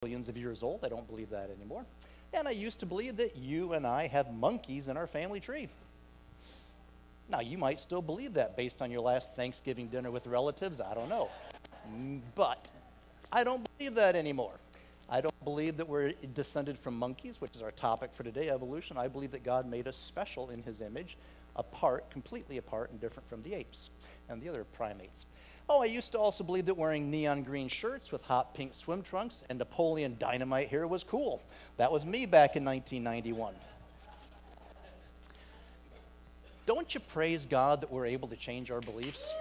billions of years old. I don't believe that anymore. And I used to believe that you and I have monkeys in our family tree. Now, you might still believe that based on your last Thanksgiving dinner with relatives. I don't know. But I don't believe that anymore. I don't believe that we're descended from monkeys, which is our topic for today, evolution. I believe that God made us special in his image, apart, completely apart and different from the apes and the other primates. Oh, I used to also believe that wearing neon green shirts with hot pink swim trunks and Napoleon Dynamite hair was cool. That was me back in 1991. Don't you praise God that we're able to change our beliefs?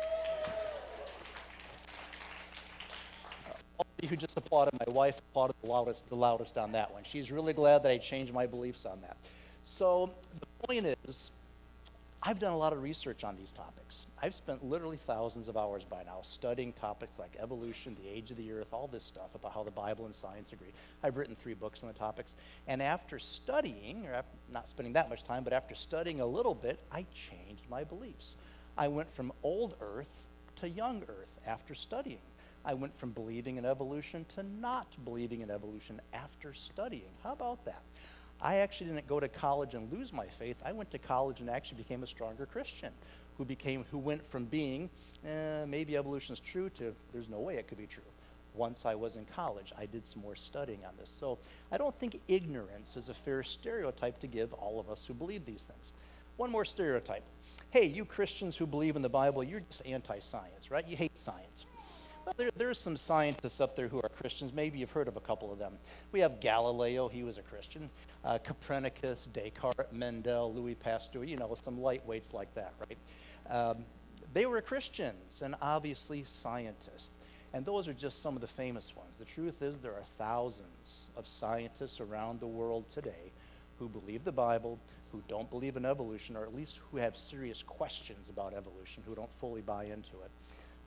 All of you who just applauded, my wife applauded the loudest on that one. She's really glad that I changed my beliefs on that. So the point is, I've done a lot of research on these topics. I've spent literally thousands of hours by now studying topics like evolution, the age of the earth, all this stuff about how the Bible and science agree. I've written 3 books on the topics. And after studying, or after not spending that much time, but after studying a little bit, I changed my beliefs. I went from old earth to young earth after studying. I went from believing in evolution to not believing in evolution after studying. How about that? I actually didn't go to college and lose my faith. I went to college and actually became a stronger Christian who went from being, maybe evolution is true, to there's no way it could be true. Once I was in college, I did some more studying on this. So I don't think ignorance is a fair stereotype to give all of us who believe these things. One more stereotype. Hey, you Christians who believe in the Bible, you're just anti-science, right? You hate science. Well, there's some scientists up there who are Christians. Maybe you've heard of a couple of them. We have Galileo, he was a Christian. Copernicus, Descartes, Mendel, Louis Pasteur, some lightweights like that, right? They were Christians and obviously scientists. And those are just some of the famous ones. The truth is there are thousands of scientists around the world today who believe the Bible, who don't believe in evolution, or at least who have serious questions about evolution, who don't fully buy into it.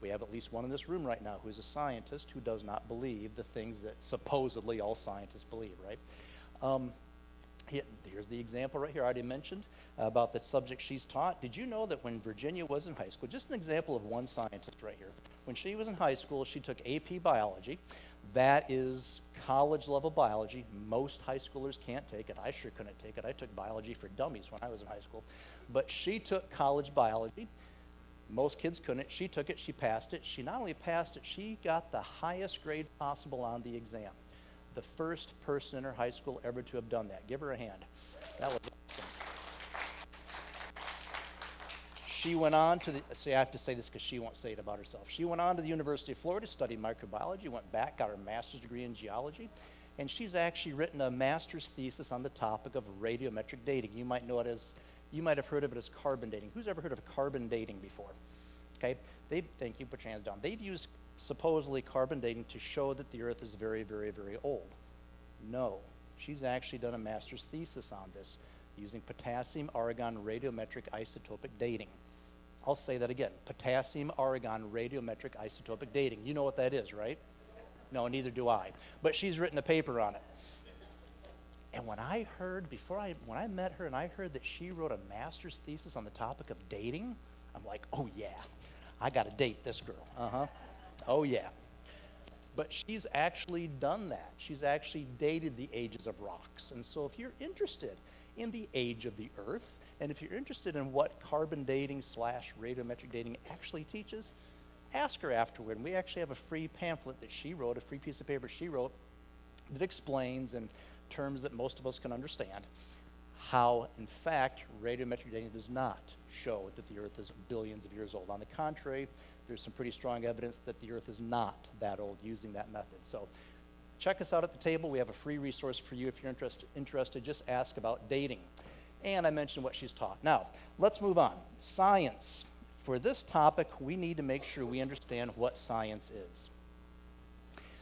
We have at least one in this room right now who is a scientist who does not believe the things that supposedly all scientists believe, right? Here's the example right here I already mentioned about the subject she's taught. Did you know that when Virginia was in high school, just an example of one scientist right here, when she was in high school, she took AP biology. That is college level biology. Most high schoolers can't take it. I sure couldn't take it. I took biology for dummies when I was in high school. But she took college biology. Most kids couldn't. She took it. She passed it. She not only passed it, she got the highest grade possible on the exam. The first person in her high school ever to have done that. Give her a hand. That was awesome. She went on to I have to say this because she won't say it about herself. She went on to the University of Florida, studied microbiology, went back, got her master's degree in geology, and she's actually written a master's thesis on the topic of radiometric dating. You might have heard of it as carbon dating. Who's ever heard of carbon dating before? Okay, thank you, put your hands down. They've used supposedly carbon dating to show that the Earth is very, very, very old. No, she's actually done a master's thesis on this using potassium-argon radiometric isotopic dating. I'll say that again, potassium-argon radiometric isotopic dating. You know what that is, right? No, neither do I. But she's written a paper on it. And when I met her and I heard that she wrote a master's thesis on the topic of dating, I'm like, oh yeah, I got to date this girl. Oh yeah. But she's actually done that. She's actually dated the ages of rocks. And so if you're interested in the age of the Earth, and if you're interested in what carbon dating / radiometric dating actually teaches, ask her afterward. And we actually have a free pamphlet that she wrote, a free piece of paper she wrote that explains in terms that most of us can understand how, in fact, radiometric dating does not show that the Earth is billions of years old. On the contrary, there's some pretty strong evidence that the Earth is not that old using that method. So check us out at the table. We have a free resource for you if you're interested. Just ask about dating. And I mentioned what she's taught. Now, let's move on. Science. For this topic, we need to make sure we understand what science is.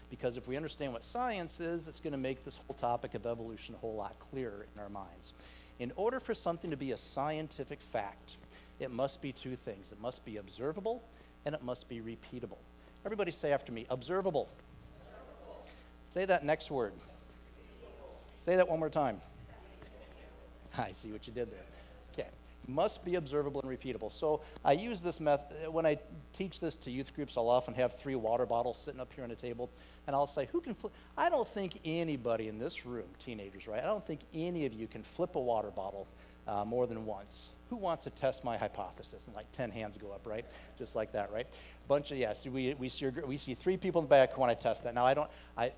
Because if we understand what science is, it's going to make this whole topic of evolution a whole lot clearer in our minds. In order for something to be a scientific fact, it must be 2 things. It must be observable, and it must be repeatable. Everybody say after me, observable. Say that next word. Say that one more time. I see what you did there. Okay. must be observable and repeatable. So I use this method. When I teach this to youth groups, I'll often have 3 water bottles sitting up here on the table, and I'll say, who can flip? I don't think anybody in this room, teenagers, right? I don't think any of you can flip a water bottle more than once. Who wants to test my hypothesis? And like 10 hands go up, right? Just like that, right? Bunch of, yes, we see 3 people in the back who want to test that. Now,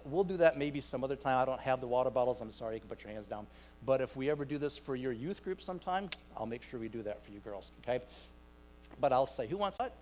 we'll do that maybe some other time. I don't have the water bottles. I'm sorry, you can put your hands down. But if we ever do this for your youth group sometime, I'll make sure we do that for you girls, okay? But I'll say, who wants what?